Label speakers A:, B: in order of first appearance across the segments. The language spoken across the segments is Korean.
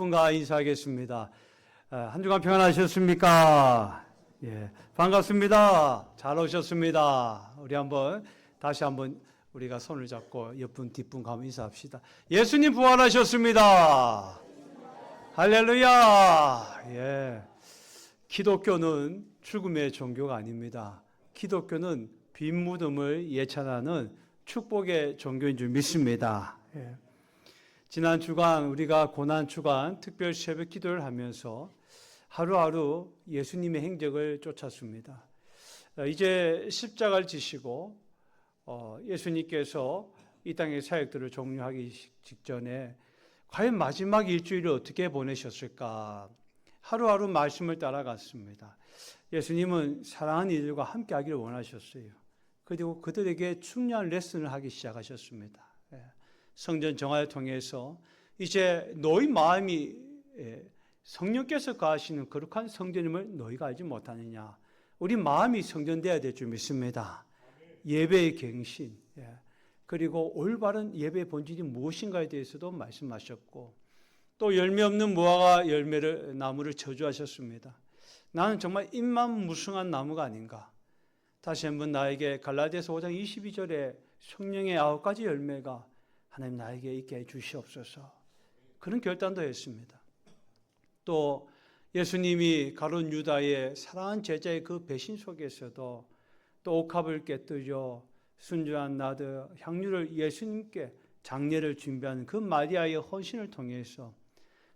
A: 분과 인사하겠습니다. 한 주간 평안하셨습니까? 예, 반갑습니다. 잘 오셨습니다. 우리 다시 한번 우리가 손을 잡고 옆분 뒷분 가면 인사합시다. 예수님 부활하셨습니다. 할렐루야. 예. 기독교는 죽음의 종교가 아닙니다. 기독교는 빈 무덤을 예찬하는 축복의 종교인 줄 믿습니다. 예. 지난 주간 우리가 고난 주간 특별 새벽 기도를 하면서 하루하루 예수님의 행적을 쫓았습니다. 이제 십자가를 지시고 예수님께서 이 땅의 사역들을 종료하기 직전에 과연 마지막 일주일을 어떻게 보내셨을까? 하루하루 말씀을 따라갔습니다. 예수님은 사랑하는 이들과 함께 하기를 원하셨어요. 그리고 그들에게 중요한 레슨을 하기 시작하셨습니다. 성전 정화를 통해서 이제 너희 마음이 성령께서 거하시는 거룩한 성전임을 너희가 알지 못하느냐. 우리 마음이 성전되어야 될 줄 믿습니다. 예배의 갱신, 그리고 올바른 예배의 본질이 무엇인가에 대해서도 말씀하셨고, 또 열매 없는 무화과 나무를 저주하셨습니다. 나는 정말 잎만 무성한 나무가 아닌가. 다시 한번 나에게 갈라디아서 5장 22절에 성령의 9가지 열매가 하나님 나에게 있게 해 주시옵소서. 그런 결단도 했습니다. 또 예수님이 가룟 유다의 사랑하는 제자의 그 배신 속에서도 또 옥합을 깨뜨려 순주한 나드 향유를 예수님께 장례를 준비하는 그 마리아의 헌신을 통해서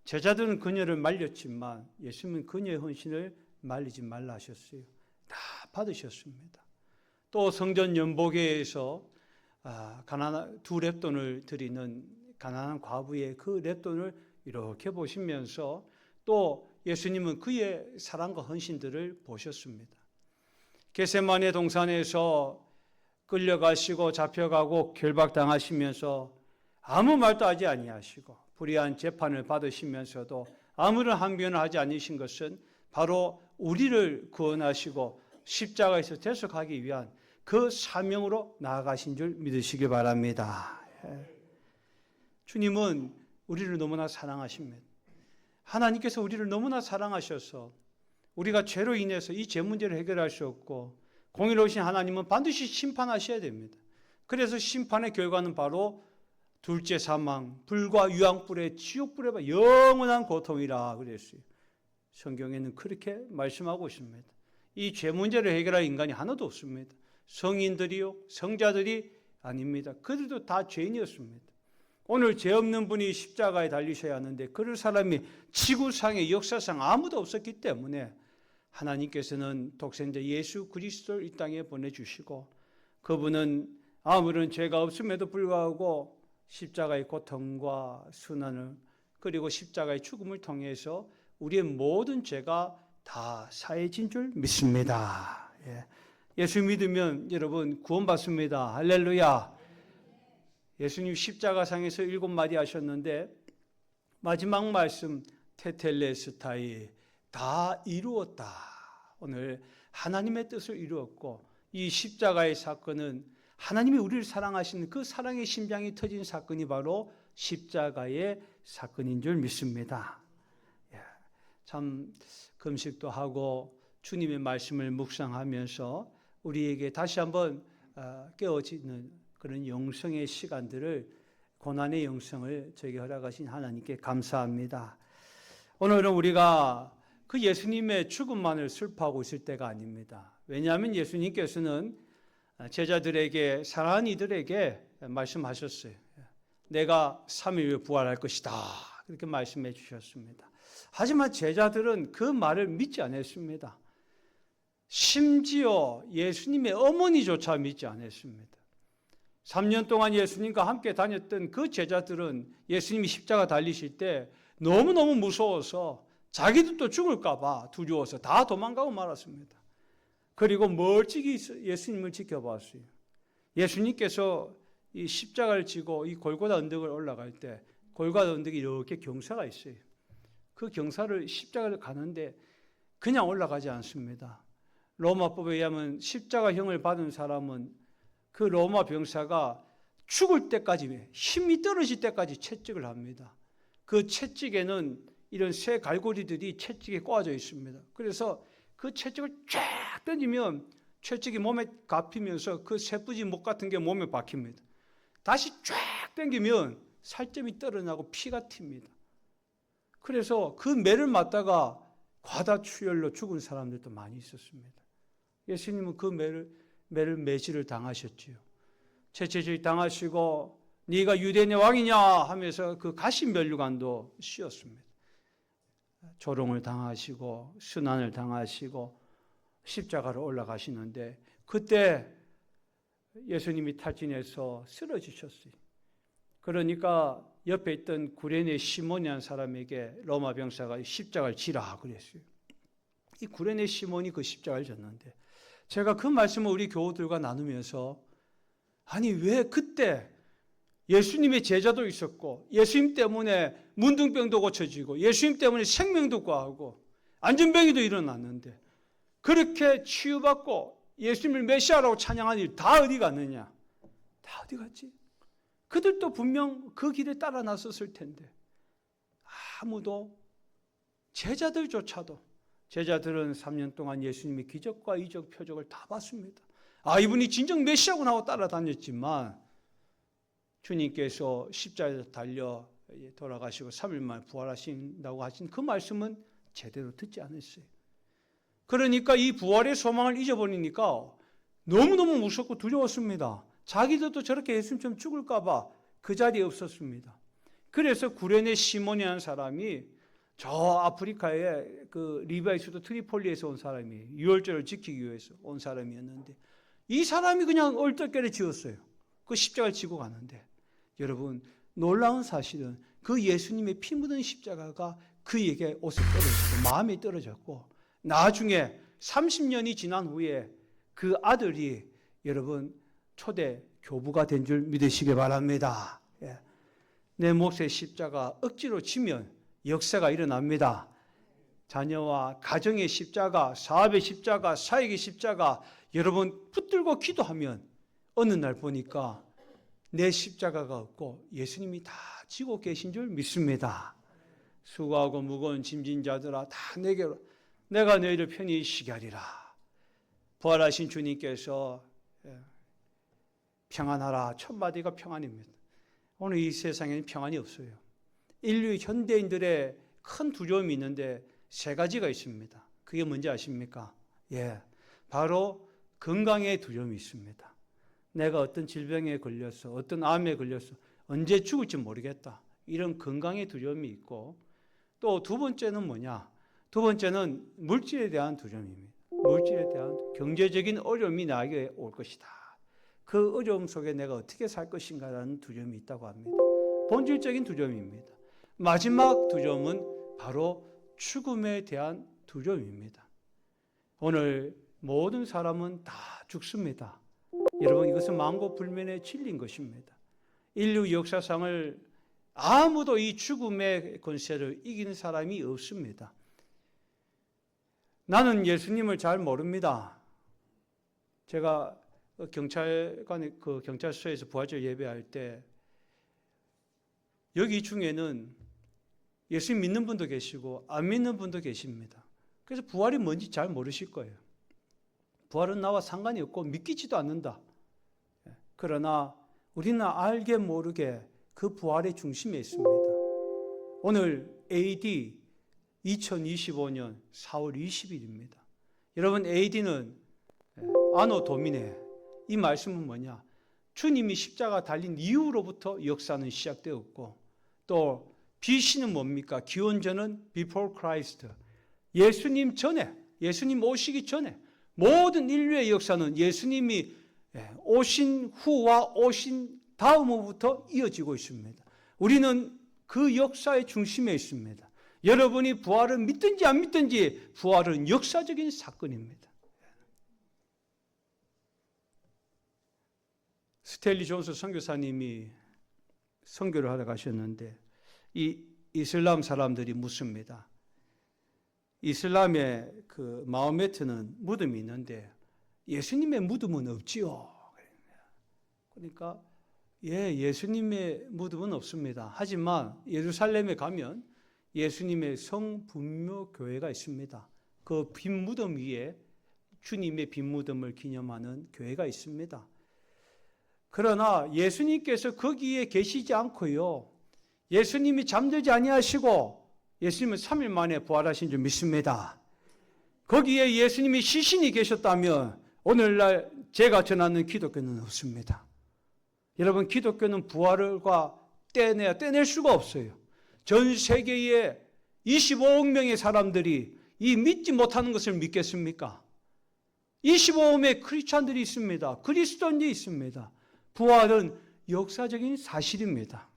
A: 제자들은 그녀를 말렸지만 예수님은 그녀의 헌신을 말리지 말라 하셨어요. 다 받으셨습니다. 또 성전 연보계에서 두 렙돈을 드리는 가난한 과부의 그 렙돈을 이렇게 보시면서 또 예수님은 그의 사랑과 헌신들을 보셨습니다. 겟세마네 동산에서 끌려가시고 잡혀가고 결박당하시면서 아무 말도 하지 아니하시고 불의한 재판을 받으시면서도 아무런 항변을 하지 않으신 것은 바로 우리를 구원하시고 십자가에서 대속하기 위한 그 사명으로 나아가신 줄 믿으시기 바랍니다. 주님은 우리를 너무나 사랑하십니다. 하나님께서 우리를 너무나 사랑하셔서 우리가 죄로 인해서 이 죄 문제를 해결할 수 없고 공의로우신 하나님은 반드시 심판하셔야 됩니다. 그래서 심판의 결과는 바로 둘째 사망, 불과 유황불의 지옥불의 영원한 고통이라 그랬어요. 성경에는 그렇게 말씀하고 있습니다. 이 죄 문제를 해결할 인간이 하나도 없습니다. 성인들이요, 성자들이 아닙니다. 그들도 다 죄인이었습니다. 오늘 죄 없는 분이 십자가에 달리셔야 하는데 그럴 사람이 지구상의 역사상 아무도 없었기 때문에 하나님께서는 독생자 예수 그리스도를 이 땅에 보내주시고 그분은 아무런 죄가 없음에도 불구하고 십자가의 고통과 순환을 그리고 십자가의 죽음을 통해서 우리의 모든 죄가 다 사해진 줄 믿습니다. 예수 믿으면 여러분 구원받습니다. 할렐루야. 예수님 십자가상에서 7마디 하셨는데 마지막 말씀 테텔레스타이 다 이루었다. 오늘 하나님의 뜻을 이루었고 이 십자가의 사건은 하나님이 우리를 사랑하시는 그 사랑의 심장이 터진 사건이 바로 십자가의 사건인 줄 믿습니다. 참 금식도 하고 주님의 말씀을 묵상하면서 우리에게 다시 한번 깨어지는 그런 영성의 시간들을 고난의 영성을 저에게 허락하신 하나님께 감사합니다. 오늘은 우리가 그 예수님의 죽음만을 슬퍼하고 있을 때가 아닙니다. 왜냐하면 예수님께서는 제자들에게 사랑하는 이들에게 말씀하셨어요. 내가 3일 후에 부활할 것이다. 그렇게 말씀해 주셨습니다. 하지만 제자들은 그 말을 믿지 않았습니다. 심지어 예수님의 어머니조차 믿지 않았습니다. 3년 동안 예수님과 함께 다녔던 그 제자들은 예수님이 십자가 달리실 때 너무너무 무서워서 자기들도 죽을까 봐 두려워서 다 도망가고 말았습니다. 그리고 멀찍이 예수님을 지켜봤어요. 예수님께서 이 십자가를 지고 이 골고다 언덕을 올라갈 때 골고다 언덕에 이렇게 경사가 있어요. 그 경사를 십자가를 가는데 그냥 올라가지 않습니다. 로마법에 의하면 십자가형을 받은 사람은 그 로마 병사가 죽을 때까지 힘이 떨어질 때까지 채찍을 합니다. 그 채찍에는 이런 새 갈고리들이 채찍에 꽂아져 있습니다. 그래서 그 채찍을 쫙 던지면 채찍이 몸에 갚이면서 그 쇠뿌지 목 같은 게 몸에 박힙니다. 다시 쫙 당기면 살점이 떨어나고 피가 튑니다. 그래서 그 매를 맞다가 과다출혈로 죽은 사람들도 많이 있었습니다. 예수님은 그 매를 매질을 당하셨지요. 채찍질 당하시고 네가 유대인의 왕이냐 하면서 그 가시면류관도 씌었습니다. 조롱을 당하시고 순환을 당하시고 십자가로 올라가시는데 그때 예수님이 탈진해서 쓰러지셨어요. 그러니까 옆에 있던 구레네 시몬이라는 사람에게 로마 병사가 십자가를 지라 그랬어요. 이 구레네 시몬이 그 십자가를 졌는데 제가 그 말씀을 우리 교우들과 나누면서 아니 왜 그때 예수님의 제자도 있었고 예수님 때문에 문둥병도 고쳐지고 예수님 때문에 생명도 구하고 안전병이도 일어났는데 그렇게 치유받고 예수님을 메시아라고 찬양한 일 다 어디 갔느냐? 다 어디 갔지? 그들도 분명 그 길에 따라 나섰을 텐데 아무도 제자들조차도 제자들은 3년 동안 예수님의 기적과 이적 표적을 다 봤습니다. 아 이분이 진정 메시아구나 하고 따라다녔지만 주님께서 십자가에 달려 돌아가시고 3일 만에 부활하신다고 하신 그 말씀은 제대로 듣지 않았어요. 그러니까 이 부활의 소망을 잊어버리니까 너무너무 무섭고 두려웠습니다. 자기들도 저렇게 예수님처럼 죽을까 봐 그 자리에 없었습니다. 그래서 구레네 시몬이라는 사람이 저 아프리카의 그 리비아의 수도 트리폴리에서 온 사람이 유월절을 지키기 위해서 온 사람이었는데 이 사람이 그냥 얼떨결에 지었어요. 그 십자가를 지고 가는데 여러분 놀라운 사실은 그 예수님의 피 묻은 십자가가 그에게 옷에 떨어지고 마음에 떨어졌고 나중에 30년이 지난 후에 그 아들이 여러분 초대 교부가 된 줄 믿으시기 바랍니다. 내 몫의 십자가 억지로 지면 역사가 일어납니다. 자녀와 가정의 십자가, 사업의 십자가, 사역의 십자가 여러분 붙들고 기도하면 어느 날 보니까 내 십자가가 없고 예수님이 다 지고 계신 줄 믿습니다. 수고하고 무거운 짐진 자들아 다 내게로 내가 너희를 편히 쉬게 하리라. 부활하신 주님께서 평안하라 첫 마디가 평안입니다. 오늘 이 세상에는 평안이 없어요. 인류 현대인들의 큰 두려움이 있는데 세 가지가 있습니다. 그게 뭔지 아십니까? 바로 건강에 두려움이 있습니다. 내가 어떤 질병에 걸려서 어떤 암에 걸려서 언제 죽을지 모르겠다. 이런 건강의 두려움이 있고 또 두 번째는 뭐냐? 두 번째는 물질에 대한 두려움입니다. 물질에 대한 경제적인 어려움이 나에게 올 것이다. 그 어려움 속에 내가 어떻게 살 것인가라는 두려움이 있다고 합니다. 본질적인 두려움입니다. 마지막 두려움은 바로 죽음에 대한 두려움입니다. 오늘 모든 사람은 다 죽습니다. 여러분 이것은 만고불면의 진리인 것입니다. 인류 역사상을 아무도 이 죽음의 권세를 이기는 사람이 없습니다. 나는 예수님을 잘 모릅니다. 제가 경찰서에서 부활절 예배할 때 여기 중에는 예수님 믿는 분도 계시고 안 믿는 분도 계십니다. 그래서 부활이 뭔지 잘 모르실 거예요. 부활은 나와 상관이 없고 믿기지도 않는다. 그러나 우리는 알게 모르게 그 부활의 중심에 있습니다. 오늘 AD 2025년 4월 20일입니다. 여러분 AD는 아노 도미네 이 말씀은 뭐냐? 주님이 십자가 달린 이후로부터 역사는 시작되었고 또 BC는 뭡니까? 기원전은 Before Christ. 예수님 전에, 예수님 오시기 전에 모든 인류의 역사는 예수님이 오신 후와 오신 다음으로부터 이어지고 있습니다. 우리는 그 역사의 중심에 있습니다. 여러분이 부활을 믿든지 안 믿든지 부활은 역사적인 사건입니다. 스텔리 존스 선교사님이 선교를 하러 가셨는데 이 이슬람 사람들이 묻습니다. 이슬람의 그 마호메트는 무덤이 있는데 예수님의 무덤은 없지요. 그러니까 예수님의 무덤은 없습니다. 하지만 예루살렘에 가면 예수님의 성분묘교회가 있습니다. 그 빈 무덤 위에 주님의 빈 무덤을 기념하는 교회가 있습니다. 그러나 예수님께서 거기에 계시지 않고요. 예수님이 잠들지 아니하시고 예수님은 3일 만에 부활하신 줄 믿습니다. 거기에 예수님이 시신이 계셨다면 오늘날 제가 전하는 기독교는 없습니다. 여러분, 기독교는 부활과 떼낼 수가 없어요. 전 세계에 25억 명의 사람들이 이 믿지 못하는 것을 믿겠습니까? 25억 명의 크리스찬들이 있습니다. 그리스도인이 있습니다. 부활은 역사적인 사실입니다.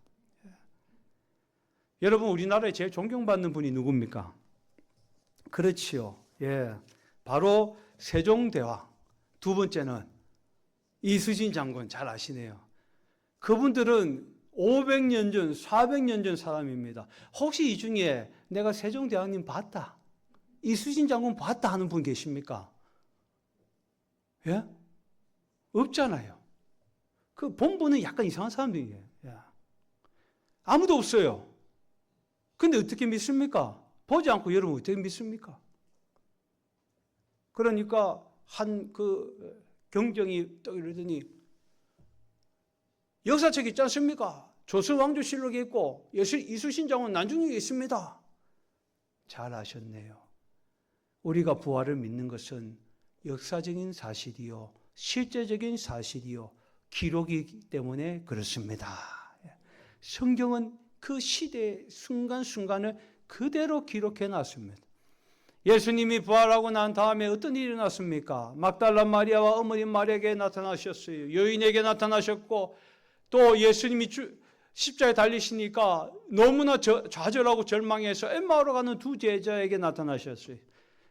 A: 여러분, 우리나라에 제일 존경받는 분이 누굽니까? 그렇지요. 예, 바로 세종대왕. 두 번째는 이수진 장군, 잘 아시네요. 그분들은 500년 전, 400년 전 사람입니다. 혹시 이 중에 내가 세종대왕님 봤다, 이수진 장군 봤다 하는 분 계십니까? 예? 없잖아요. 그 본부는 약간 이상한 사람들이에요. 예. 아무도 없어요. 근데 어떻게 믿습니까? 보지 않고 여러분 어떻게 믿습니까? 그러니까 한 그 경정이 또 이러더니 역사책 있지 않습니까? 조선왕조실록에 있고 이수신 장군 난중에 있습니다. 잘 아셨네요. 우리가 부활을 믿는 것은 역사적인 사실이요, 실제적인 사실이요, 기록이기 때문에 그렇습니다. 성경은 그 시대의 순간순간을 그대로 기록해 놨습니다. 예수님이 부활하고 난 다음에 어떤 일이 일어났습니까? 막달라 마리아와 어머니 마리아에게 나타나셨어요. 여인에게 나타나셨고, 또 예수님이 십자가에 달리시니까 너무나 좌절하고 절망해서 엠마오로 가는 두 제자에게 나타나셨어요.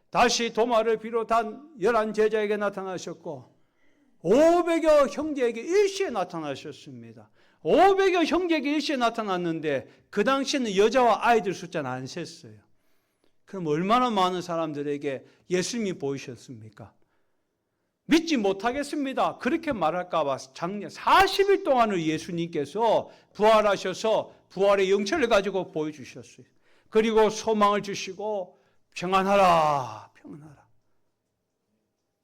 A: 다시 도마를 비롯한 11제자에게 나타나셨고, 500여 형제에게 일시에 나타나셨습니다. 500여 형제에게 일시에 나타났는데 그 당시에는 여자와 아이들 숫자는 안 셌어요. 그럼 얼마나 많은 사람들에게 예수님이 보이셨습니까? 믿지 못하겠습니다. 그렇게 말할까 봐 작년 40일 동안을 예수님께서 부활하셔서 부활의 영체를 가지고 보여주셨어요. 그리고 소망을 주시고 평안하라, 평안하라.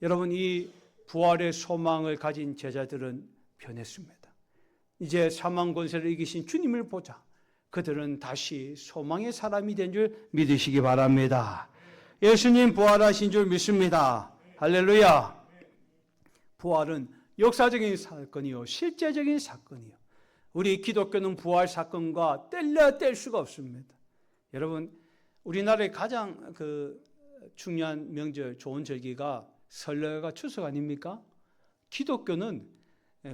A: 여러분, 이 부활의 소망을 가진 제자들은 변했습니다. 이제 사망 권세를 이기신 주님을 보자. 그들은 다시 소망의 사람이 된 줄 믿으시기 바랍니다. 예수님 부활하신 줄 믿습니다. 할렐루야. 부활은 역사적인 사건이요, 실제적인 사건이요. 우리 기독교는 부활 사건과 뗄 수가 없습니다. 여러분, 우리나라의 가장 중요한 명절, 좋은 절기가 설날과 추석 아닙니까? 기독교는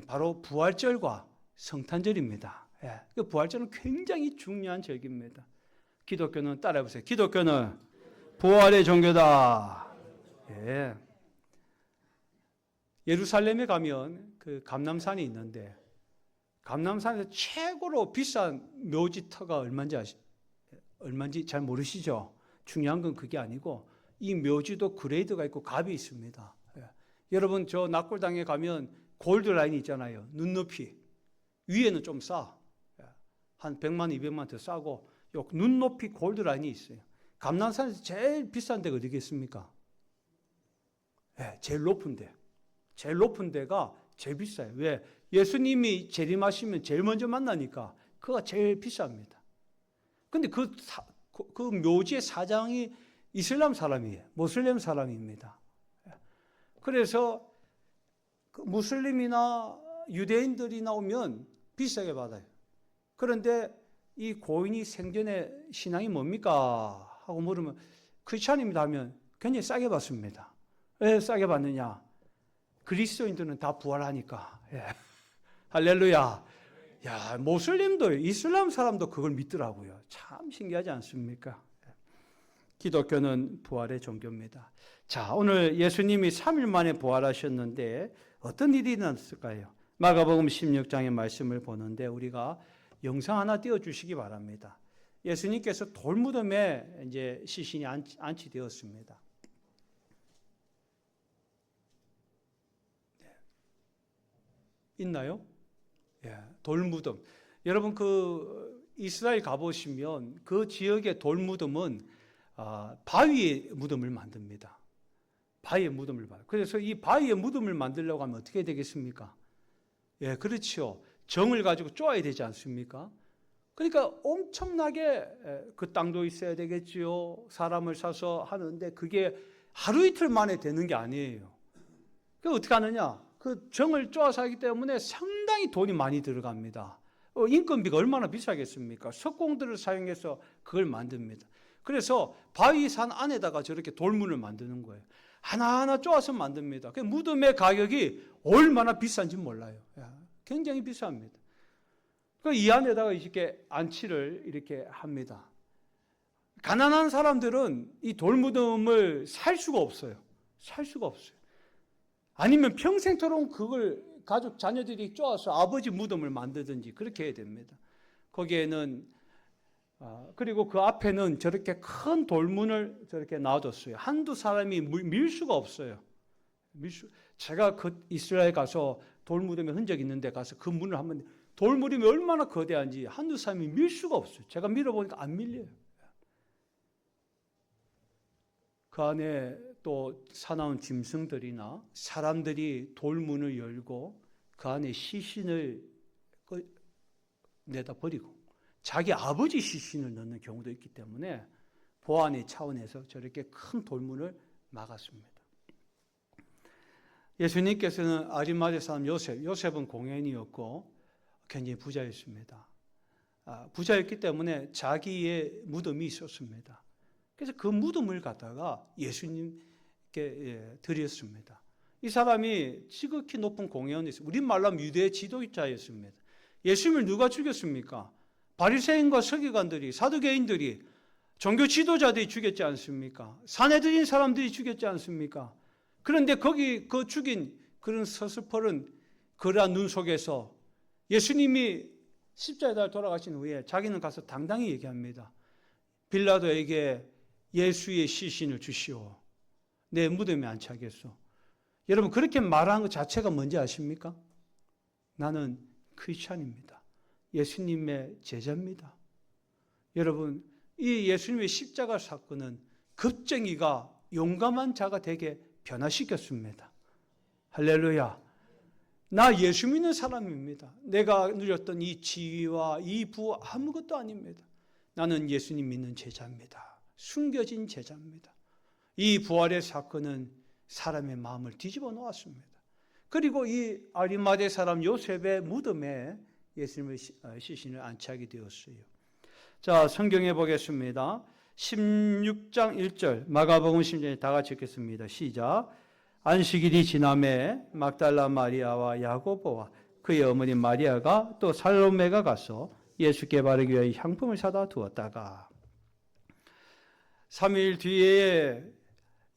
A: 바로 부활절과 성탄절입니다. 그 부활절은 굉장히 중요한 절기입니다. 기독교는 따라해보세요. 기독교는 부활의 종교다. 예. 예루살렘에 가면 그 감람산이 있는데, 감람산에서 최고로 비싼 묘지터가 얼마인지 잘 모르시죠? 중요한 건 그게 아니고 이 묘지도 그레이드가 있고 값이 있습니다. 예. 여러분, 저 낙골당에 가면 골드 라인이 있잖아요. 눈높이. 위에는 좀 싸. 예. 한 100만, 200만 더 싸고 요 눈높이 골드 라인이 있어요. 감람산에서 제일 비싼 데가 어디겠습니까? 예, 제일 높은 데. 제일 높은 데가 제일 비싸요. 왜? 예수님이 재림하시면 제일 먼저 만나니까 그가 제일 비쌉니다. 근데 그 묘지의 사장이 이슬람 사람이에요. 모슬렘 사람입니다. 그래서 그 무슬림이나 유대인들이 나오면 비싸게 받아요. 그런데 이 고인이 생전에 신앙이 뭡니까? 하고 물으면 크리스찬입니다 하면 굉장히 싸게 받습니다. 왜 싸게 받느냐? 그리스도인들은 다 부활하니까. 예. 할렐루야. 야, 모슬림도, 이슬람 사람도 그걸 믿더라고요. 참 신기하지 않습니까? 기독교는 부활의 종교입니다. 자, 오늘 예수님이 3일 만에 부활하셨는데 어떤 일이 일어났을까요? 마가복음 16장의 말씀을 보는데 우리가 영상 하나 띄워주시기 바랍니다. 예수님께서 돌무덤에 이제 시신이 안치되었습니다. 있나요? 예, 돌무덤. 여러분, 이스라엘 가보시면 그 지역의 돌무덤은 바위의 무덤을 만듭니다. 바위의 무덤을 봐요. 그래서 이 바위의 무덤을 만들려고 하면 어떻게 되겠습니까? 예, 그렇죠. 정을 가지고 쪼아야 되지 않습니까? 그러니까 엄청나게 그 땅도 있어야 되겠지요. 사람을 사서 하는데 그게 하루 이틀 만에 되는 게 아니에요. 그 어떻게 하느냐? 그 정을 쪼아서 하기 때문에 상당히 돈이 많이 들어갑니다. 인건비가 얼마나 비싸겠습니까? 석공들을 사용해서 그걸 만듭니다. 그래서 바위산 안에다가 저렇게 돌문을 만드는 거예요. 하나하나 쪼아서 만듭니다. 그 무덤의 가격이 얼마나 비싼지 몰라요. 굉장히 비쌉니다. 이 안에다가 이렇게 안치를 이렇게 합니다. 가난한 사람들은 이 돌무덤을 살 수가 없어요. 살 수가 없어요. 아니면 평생토록 그걸 가족 자녀들이 쪼아서 아버지 무덤을 만들든지 그렇게 해야 됩니다. 거기에는 그리고 그 앞에는 저렇게 큰 돌문을 저렇게 놔뒀어요. 한두 사람이 밀 수가 없어요. 제가 그 이스라엘 가서 돌무덤에 흔적이 있는 데 가서 그 문을 한번 돌무덤이 얼마나 거대한지 한두 사람이 밀 수가 없어요. 제가 밀어보니까 안 밀려요. 그 안에 또 사나운 짐승들이나 사람들이 돌문을 열고 그 안에 시신을 내다 버리고 자기 아버지 시신을 넣는 경우도 있기 때문에 보안의 차원에서 저렇게 큰 돌문을 막았습니다. 예수님께서는 아리마대 사람 요셉은 공연이었고 굉장히 부자였습니다. 부자였기 때문에 자기의 무덤이 있었습니다. 그래서 그 무덤을 갖다가 예수님께 드렸습니다. 이 사람이 지극히 높은 공연이었어요. 우리말로 하면 유대 지도자였습니다. 예수님을 누가 죽였습니까? 바리새인과 서기관들이, 사두개인들이, 종교 지도자들이 죽였지 않습니까? 사내들인 사람들이 죽였지 않습니까? 그런데 거기 그 죽인 그런 서슬퍼런 그러한 눈 속에서 예수님이 십자가에 돌아가신 후에 자기는 가서 당당히 얘기합니다. 빌라도에게 예수의 시신을 주시오. 내 무덤에 안치하겠소. 여러분 그렇게 말하는 것 자체가 뭔지 아십니까? 나는 크리스찬입니다. 예수님의 제자입니다. 여러분 이 예수님의 십자가 사건은 겁쟁이가 용감한 자가 되게 변화시켰습니다. 할렐루야. 나 예수 믿는 사람입니다. 내가 누렸던 이 지위와 이 부 아무것도 아닙니다. 나는 예수님 믿는 제자입니다. 숨겨진 제자입니다. 이 부활의 사건은 사람의 마음을 뒤집어 놓았습니다. 그리고 이 아리마대 사람 요셉의 무덤에 예수님의 시신을 안치하게 되었어요. 자, 성경에 보겠습니다. 16장 1절 마가복음 16장에 다 같이 읽겠습니다. 시작. 안식일이 지남에 막달라 마리아와 야고보와 그의 어머니 마리아가 또 살로메가 가서 예수께 바르기 위하여 향품을 사다 두었다가 3일 뒤에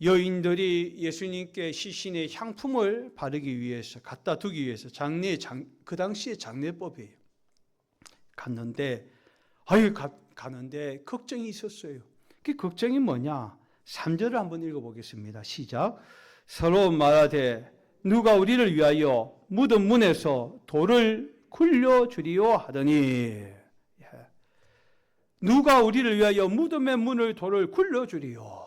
A: 여인들이 예수님께 시신의 향품을 바르기 위해서 갖다 두기 위해서 그 당시에 장례법이에요. 갔는데 가는데 걱정이 있었어요. 그 걱정이 뭐냐? 3절을 한번 읽어보겠습니다. 시작. 서로 말하되 누가 우리를 위하여 무덤 문에서 돌을 굴려주리요 하더니 누가 우리를 위하여 무덤의 문을 돌을 굴려주리요.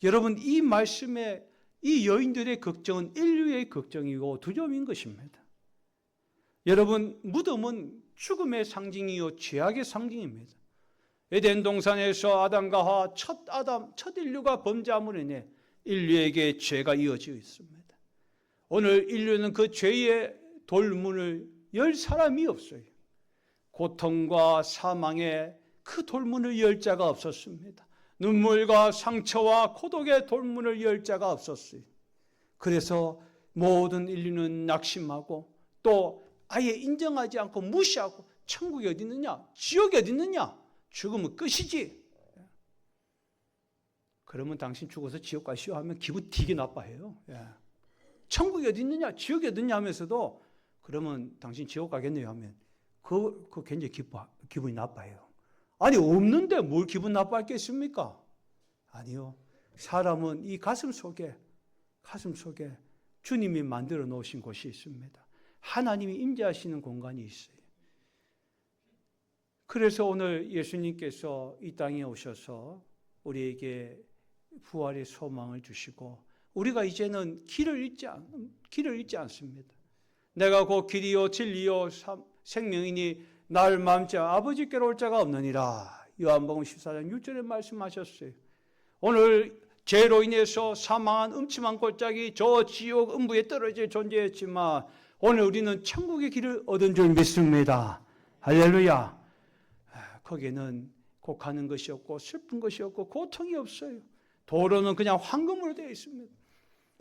A: 여러분 이 말씀에 이 여인들의 걱정은 인류의 걱정이고 두려움인 것입니다. 여러분 무덤은 죽음의 상징이요 죄악의 상징입니다. 에덴 동산에서 아담과 하와 첫 인류가 범죄함으로 인해 인류에게 죄가 이어지고 있습니다. 오늘 인류는 그 죄의 돌문을 열 사람이 없어요. 고통과 사망의 그 돌문을 열 자가 없었습니다. 눈물과 상처와 고독의 돌문을 열 자가 없었어요. 그래서 모든 인류는 낙심하고 또 아예 인정하지 않고 무시하고 천국이 어디 있느냐? 지옥이 어디 있느냐? 죽으면 끝이지. 그러면 당신 죽어서 지옥 가시오 하면 기분 되게 나빠해요. 천국이 어디 있느냐? 지옥이 어디 있냐 하면서도 그러면 당신 지옥 가겠네요 하면 그거 굉장히 기분이 나빠해요. 아니 없는데 뭘 기분 나빠했겠습니까? 아니요. 사람은 이 가슴 속에 주님이 만들어 놓으신 곳이 있습니다. 하나님이 임재하시는 공간이 있어요. 그래서 오늘 예수님께서 이 땅에 오셔서 우리에게 부활의 소망을 주시고 우리가 이제는 길을 잃지 않습니다. 내가 곧 길이요 진리요 생명이니 나를 맘자 아버지께로 올 자가 없느니라. 요한복음 14장 6절에 말씀하셨어요. 오늘 죄로 인해서 사망한 음침한 골짜기 저 지옥 음부에 떨어져 존재했지만 오늘 우리는 천국의 길을 얻은 줄 믿습니다. 할렐루야. 거기에는 곡하는 것이 없고 슬픈 것이 없고 고통이 없어요. 도로는 그냥 황금으로 되어 있습니다.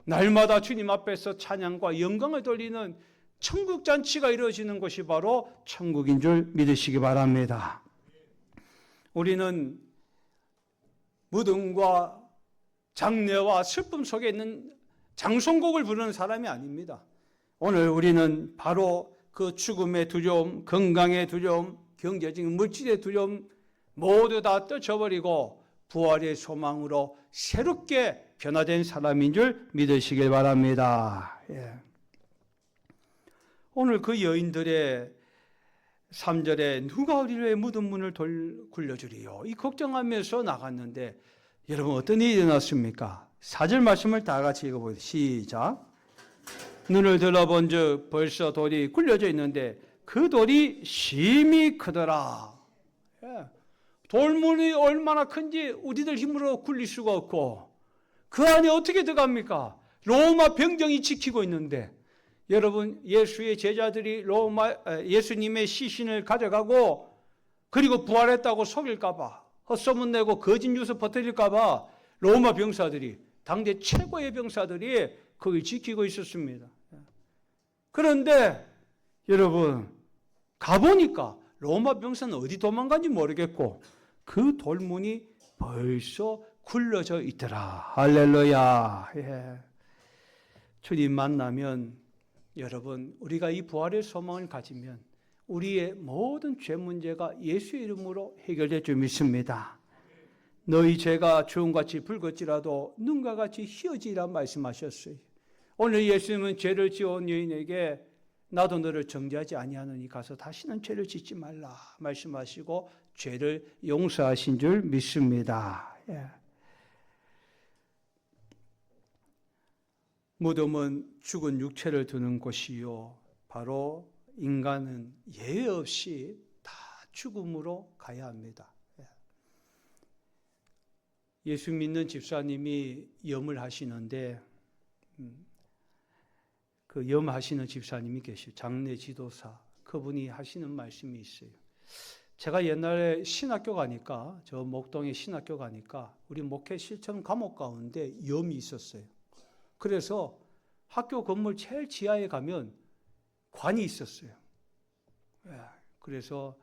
A: 날마다 주님 앞에서 찬양과 영광을 돌리는 천국 잔치가 이루어지는 것이 바로 천국인 줄 믿으시기 바랍니다. 우리는 무덤과 장례와 슬픔 속에 있는 장송곡을 부르는 사람이 아닙니다. 오늘 우리는 바로 그 죽음의 두려움, 건강의 두려움, 경제적인 물질의 두려움 모두 다 떨쳐버리고 부활의 소망으로 새롭게 변화된 사람인 줄 믿으시길 바랍니다. 예. 오늘 그 여인들의 3절에 누가 우리의 무덤 문을 굴려주리요? 이 걱정하면서 나갔는데 여러분 어떤 일이 일어났습니까? 4절 말씀을 다 같이 읽어보세요. 시작. 눈을 들어본 즉 벌써 돌이 굴려져 있는데 그 돌이 심히 크더라. 예. 돌문이 얼마나 큰지 우리들 힘으로 굴릴 수가 없고 그 안에 어떻게 들어갑니까? 로마 병정이 지키고 있는데 여러분 예수의 제자들이 예수님의 시신을 가져가고 그리고 부활했다고 속일까 봐 헛소문 내고 거짓 뉴스 퍼뜨릴까 봐 로마 병사들이 당대 최고의 병사들이 그걸 지키고 있었습니다. 그런데 여러분 가보니까 로마 병사는 어디 도망간지 모르겠고 그 돌문이 벌써 굴러져 있더라. 할렐루야. 예. 주님 만나면 여러분 우리가 이 부활의 소망을 가지면 우리의 모든 죄 문제가 예수의 이름으로 해결될 줄 믿습니다. 너희 죄가 주홍같이 붉을지라도 눈과 같이 희어지리라 말씀하셨어요. 오늘 예수님은 죄를 지어온 여인에게 나도 너를 정죄하지 아니하노니 가서 다시는 죄를 짓지 말라 말씀하시고 죄를 용서하신 줄 믿습니다. 예. 무덤은 죽은 육체를 두는 곳이요 바로 인간은 예외 없이 다 죽음으로 가야 합니다. 예수 믿는 집사님이 염을 하시는데 그 염하시는 집사님이 계시요 장례 지도사 그분이 하시는 말씀이 있어요. 제가 옛날에 신학교 가니까 저 목동에 신학교 가니까 우리 목회 실천 과목 가운데 염이 있었어요. 그래서 학교 건물 제일 지하에 가면 관이 있었어요. 그래서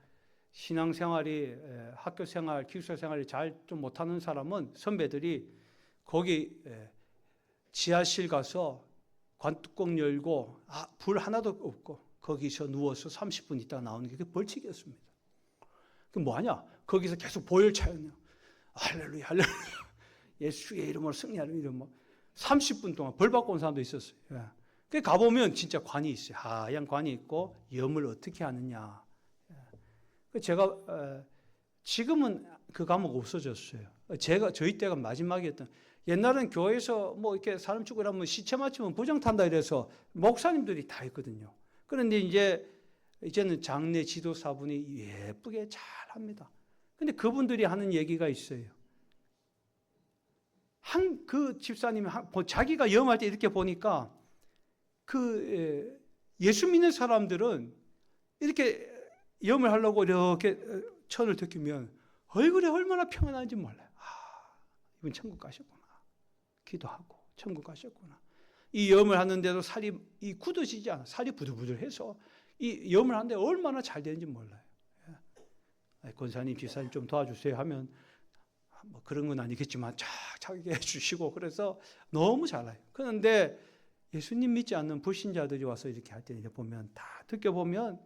A: 신앙생활이 학교 생활, 기숙사 생활이 잘 좀 못하는 사람은 선배들이 거기 지하실 가서 관뚜껑 열고 불 하나도 없고 거기서 누워서 30분 있다가 나오는 게 벌칙이었습니다. 그 뭐하냐? 거기서 계속 보혈 차였냐? 할렐루야, 할렐루야. 예수의 이름으로 승리하는 이름으로 30분 동안 벌 받고 온 사람도 있었어요. 그 가보면 진짜 관이 있어요. 하얀 관이 있고 염을 어떻게 하느냐. 제가 지금은 그 과목 없어졌어요. 저희 때가 마지막이었던. 옛날엔 교회에서 뭐 이렇게 사람 죽고 나면 시체 맞추면 부정 탄다 이래서 목사님들이 다 했거든요. 그런데 이제는 장례 지도사분이 예쁘게 잘 합니다. 근데 그분들이 하는 얘기가 있어요. 그 집사님이 자기가 염할 때 이렇게 보니까 예수 믿는 사람들은 이렇게 염을 하려고 이렇게 천을 듣기면 얼굴이 얼마나 평안한지 몰라요. 이분 천국 가셨구나. 기도하고 천국 가셨구나. 이 염을 하는데도 살이 굳어지지 않아. 살이 부들부들해서 이 염을 하는데 얼마나 잘 되는지 몰라요. 권사님, 지사님 좀 도와주세요 하면 뭐 그런 건 아니겠지만 착착하게 해주시고 그래서 너무 잘해요. 그런데 예수님 믿지 않는 불신자들이 와서 이렇게 할 때 보면 다 느껴보면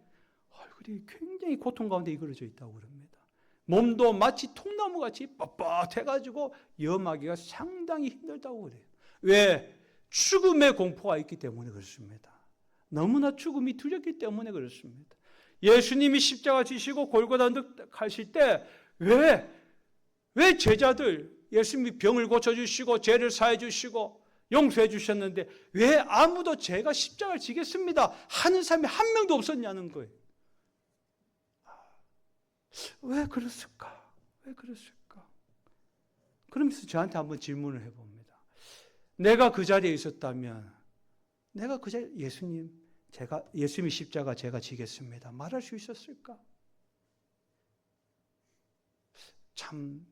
A: 얼굴이 굉장히 고통 가운데 이끌어져 있다고 그럽니다. 몸도 마치 통나무같이 뻣뻣해가지고 염하기가 상당히 힘들다고 그래요. 왜? 죽음의 공포가 있기 때문에 그렇습니다. 너무나 죽음이 두렵기 때문에 그렇습니다. 예수님이 십자가 지시고 골고다 가실 때 왜 제자들 예수님이 병을 고쳐주시고 죄를 사해 주시고 용서해 주셨는데 왜 아무도 제가 십자가를 지겠습니다 하는 사람이 한 명도 없었냐는 거예요. 왜 그랬을까? 왜 그랬을까? 그러면서 저한테 한번 질문을 해봅니다. 내가 그 자리에 있었다면 내가 그 자리에 예수님이 십자가 제가 지겠습니다 말할 수 있었을까? 참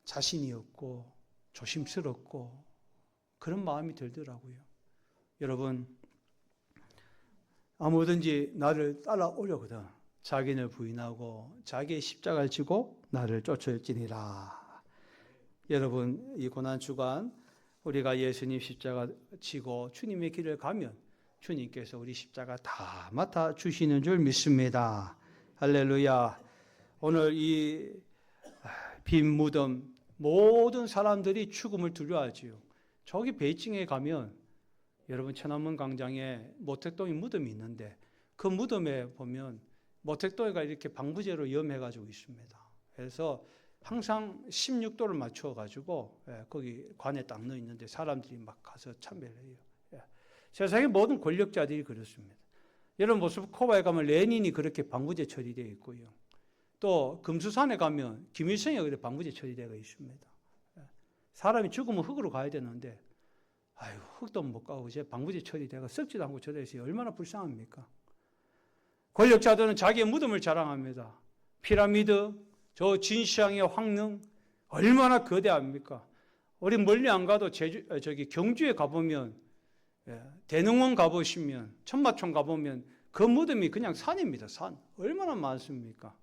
A: 자신이 없고 조심스럽고 그런 마음이 들더라고요. 여러분, 아무든지 나를 따라오려거든 자기를 부인하고 자기의 십자가를 지고 나를 쫓을지니라. 여러분, 이 고난주간 우리가 예수님 십자가 지고 주님의 길을 가면 주님께서 우리 십자가 다 맡아주시는 줄 믿습니다. 할렐루야. 오늘 이 빈 무덤, 모든 사람들이 죽음을 두려워하지요. 저기 베이징에 가면 여러분 천안문 광장에 모택동이 무덤이 있는데 그 무덤에 보면 모택동이가 이렇게 방부제로 염해가지고 있습니다. 그래서 항상 16도를 맞춰가지고 거기 관에 딱 넣어 있는데 사람들이 막 가서 참배를 해요. 세상의 모든 권력자들이 그렇습니다. 여러분 모스크바에 가면 레닌이 그렇게 방부제 처리되어 있고요. 또 금수산에 가면 김일성이 그렇게 방부제 처리되어 있습니다. 사람이 죽으면 흙으로 가야 되는데 아유 흙도 못 가고 이제 방부제 처리되고 썩지도 않고 저래 있어요. 얼마나 불쌍합니까? 권력자들은 자기의 무덤을 자랑합니다. 피라미드, 저 진시황의 황릉 얼마나 거대합니까? 우리 멀리 안 가도 저기 경주에 가보면 대능원 가보시면 천마총 가보면 그 무덤이 그냥 산입니다. 산 얼마나 많습니까?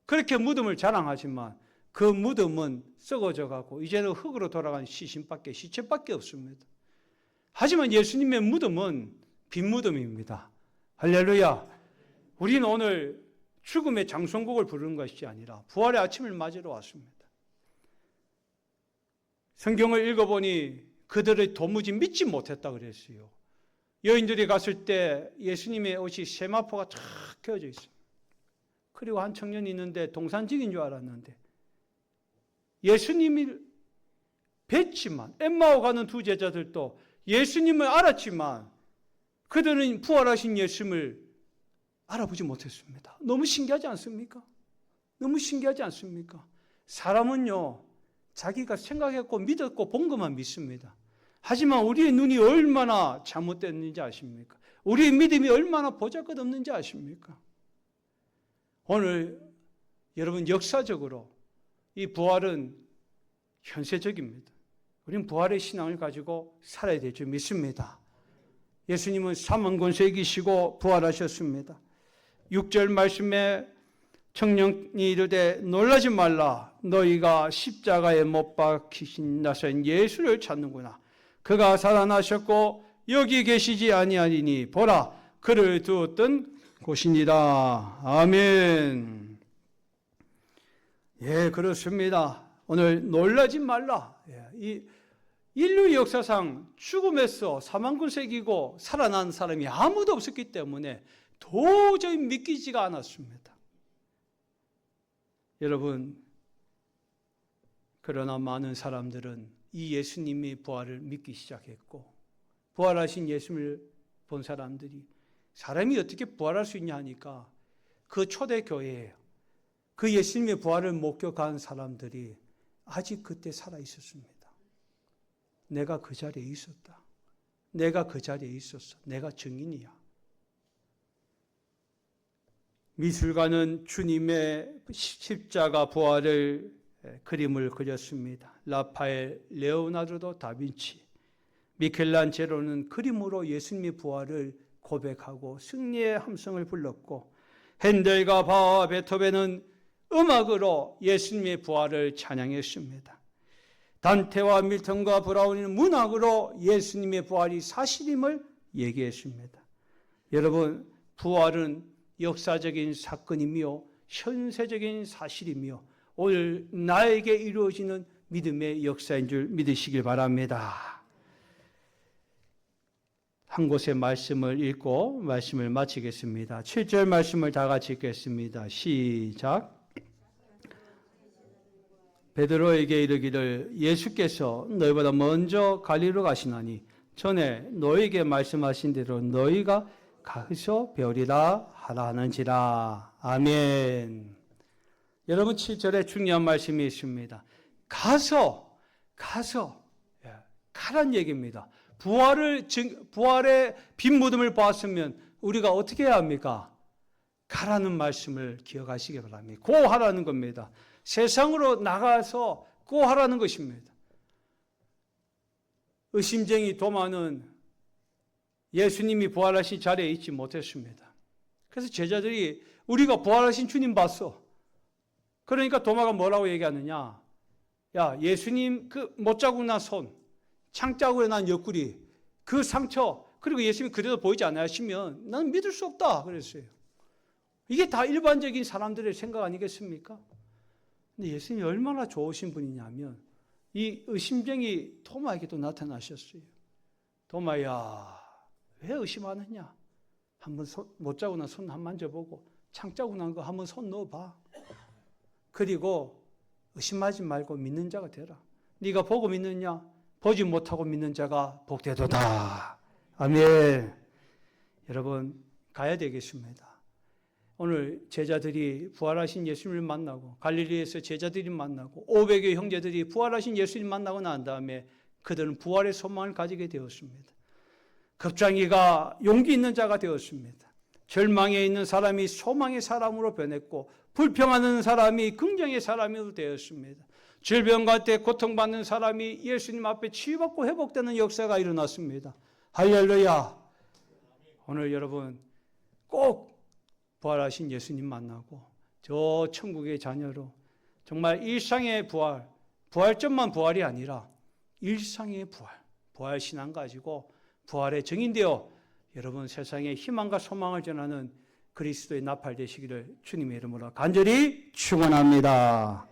A: 그렇게 무덤을 자랑하지만 그 무덤은 썩어져 가고 이제는 흙으로 돌아간 시체밖에 없습니다. 하지만 예수님의 무덤은 빈 무덤입니다. 할렐루야. 우리는 오늘 죽음의 장송곡을 부르는 것이 아니라 부활의 아침을 맞으러 왔습니다. 성경을 읽어보니 그들의 도무지 믿지 못했다 그랬어요. 여인들이 갔을 때 예수님의 옷이 세마포가 쫙 켜져 있습니다. 그리고 한 청년이 있는데 동산직인 줄 알았는데 예수님을 뵀지만 엠마오 가는 두 제자들도 예수님을 알았지만 그들은 부활하신 예수님을 알아보지 못했습니다. 너무 신기하지 않습니까? 너무 신기하지 않습니까? 사람은요 자기가 생각했고 믿었고 본 것만 믿습니다. 하지만 우리의 눈이 얼마나 잘못됐는지 아십니까? 우리의 믿음이 얼마나 보잘것없는지 아십니까? 오늘 여러분 역사적으로 이 부활은 현세적입니다. 우리는 부활의 신앙을 가지고 살아야 될 줄 믿습니다. 예수님은 사망권세 이기시고 부활하셨습니다. 6절 말씀에 청년이 이르되 놀라지 말라 너희가 십자가에 못 박히신 나선 예수를 찾는구나. 그가 살아나셨고 여기 계시지 아니하리니 보라 그를 두었던 곳이니라. 아멘. 예, 그렇습니다. 오늘 놀라지 말라. 이 인류 역사상 죽음에서 사망권세 이기고 살아난 사람이 아무도 없었기 때문에 도저히 믿기지가 않았습니다. 여러분, 그러나 많은 사람들은 이 예수님의 부활을 믿기 시작했고 부활하신 예수님을 본 사람이 어떻게 부활할 수 있냐 하니까 그 초대교회에 그 예수님의 부활을 목격한 사람들이 아직 그때 살아 있었습니다. 내가 그 자리에 있었다. 내가 그 자리에 있었어. 내가 증인이야. 미술가는 주님의 십자가 부활을 그림을 그렸습니다. 라파엘, 레오나르도 다빈치, 미켈란젤로는 그림으로 예수님의 부활을 고백하고 승리의 함성을 불렀고 핸델과 바흐와 베토벤은 음악으로 예수님의 부활을 찬양했습니다. 단테와 밀턴과 브라운은 문학으로 예수님의 부활이 사실임을 얘기했습니다. 여러분, 부활은 역사적인 사건이며 현세적인 사실이며 오늘 나에게 이루어지는 믿음의 역사인 줄 믿으시길 바랍니다. 한 곳의 말씀을 읽고 말씀을 마치겠습니다. 7절 말씀을 다 같이 읽겠습니다. 시작. 베드로에게 이르기를 예수께서 너희보다 먼저 갈릴리로 가시나니 전에 너희에게 말씀하신 대로 너희가 가서 배우리라 하라 하는지라. 아멘. 여러분 7절에 중요한 말씀이 있습니다. 가서 가란 얘기입니다. 부활의 빈 무덤을 보았으면 우리가 어떻게 해야 합니까? 가라는 말씀을 기억하시기 바랍니다. 고하라는 겁니다. 세상으로 나가서 고하라는 것입니다. 의심쟁이 도마는 예수님이 부활하신 자리에 있지 못했습니다. 그래서 제자들이 우리가 부활하신 주님 봤어. 그러니까 도마가 뭐라고 얘기하느냐? 야, 예수님 그 못자국 난 손, 창자국에 난 옆구리, 그 상처, 그리고 예수님이 그대로 보이지 않아 하시면 나는 믿을 수 없다 그랬어요. 이게 다 일반적인 사람들의 생각 아니겠습니까? 근데 예수님이 얼마나 좋으신 분이냐면 이 의심쟁이 도마에게도 나타나셨어요. 도마야, 왜 의심하느냐? 한번 못자국 난 손 한 번 만져보고 창자국 난 거 한번 손 넣어봐. 그리고 의심하지 말고 믿는 자가 되라. 네가 보고 믿느냐? 보지 못하고 믿는 자가 복되도다. 아멘. 여러분 가야 되겠습니다. 오늘 제자들이 부활하신 예수님을 만나고 갈릴리에서 제자들이 만나고 500여 형제들이 부활하신 예수님 만나고 난 다음에 그들은 부활의 소망을 가지게 되었습니다. 급장이가 용기 있는 자가 되었습니다. 절망에 있는 사람이 소망의 사람으로 변했고 불평하는 사람이 긍정의 사람으로 되었습니다. 질병 가운데 고통받는 사람이 예수님 앞에 치유받고 회복되는 역사가 일어났습니다. 할렐루야. 오늘 여러분 꼭 부활하신 예수님 만나고 저 천국의 자녀로 정말 일상의 부활점만 부활이 아니라 일상의 부활 신앙 가지고 부활의 증인되어 여러분 세상에 희망과 소망을 전하는 그리스도의 나팔 되시기를 주님의 이름으로 간절히 축원합니다.